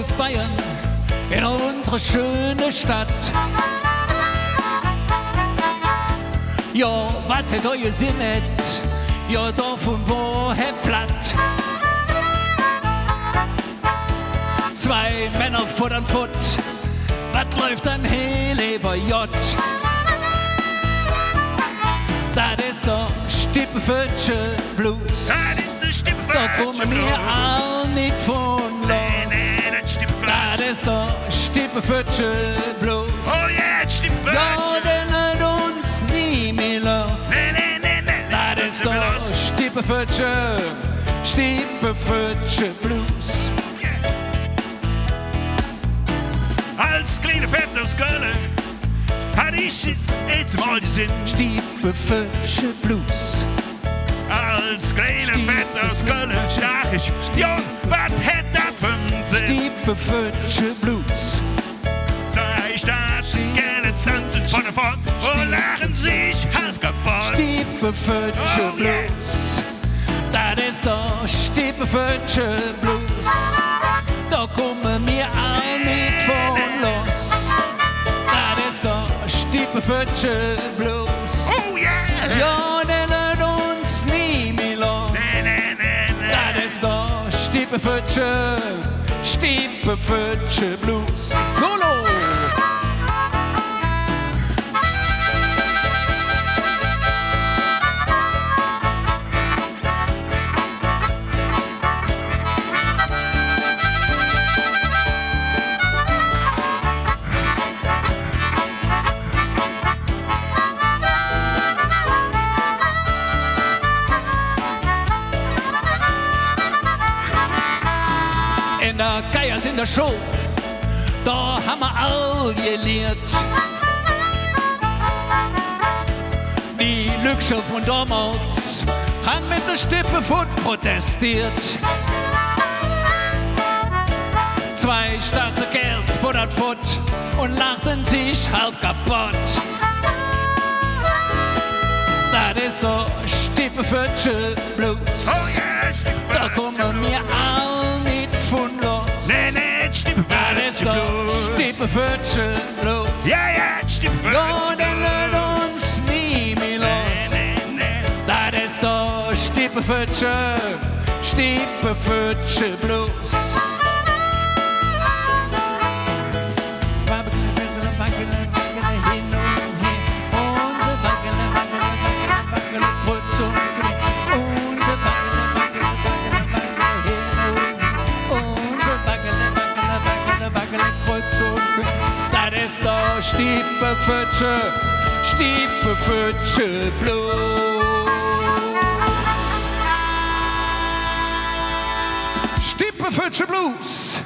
aus Bayern in unsere schöne Stadt. Ja, wartet euer Sinn nicht, ja, davon woher platt. Zwei Männer futtern Futt, was läuft an Heleberjott? Das ist der Stippenfötsche Blues. Das ist der Stippenfötsche Da kommen wir auch nicht von los. Das ist der Stippenfötsche Blues. Oh yeah, Stippenfötsche. Ja, der lässt uns nie mehr los. Das ist der Stippenfötsche Blues. Als kleiner Fetz aus Köln hatte ich jetzt mal gesehen. Stippenfötsche Blues. Als kleiner Fetz aus Köln dacht ich, ja, was hätt das für einen Sinn? Stippenfötsche Blues. Zwei Staatsgelle tanzen von der Fort und lachen sich halb kaputt. Stippenfötsche Oh, yeah. Blues. Das ist der Stippenfötsche Blues. Da kommen wir auch nicht von los. Das ist der Stippenfötsche Blues. Oh yeah! Ja, der lässt uns nie mehr los. Das ist der Stippenfötsche Blues. Solo! In der Geiers in der Show, da haben wir all gelehrt. Die Lügscher von damals haben mit der Stippenfut protestiert. Zwei starke Kerls futtert Fut und lachten sich halb kaputt. Das ist der Stippenfötsche Blues. Oh yeah, Da kommen wir all nicht von los. nicht Stippenfötsche Das ist Blues. der Stippenfötsche Blues. Ja, ja, Ja, Stippenfötsche der lässt Blues. uns nie mehr los. Das ist der Stippenfötsche Blues. Hin und her, unser Waggele, kreuz und quer. Unser Waggele, hin und her, unser Waggele, kreuz und quer. Das ist der Stippenfötsche Blues. Stippenfötsche Blues.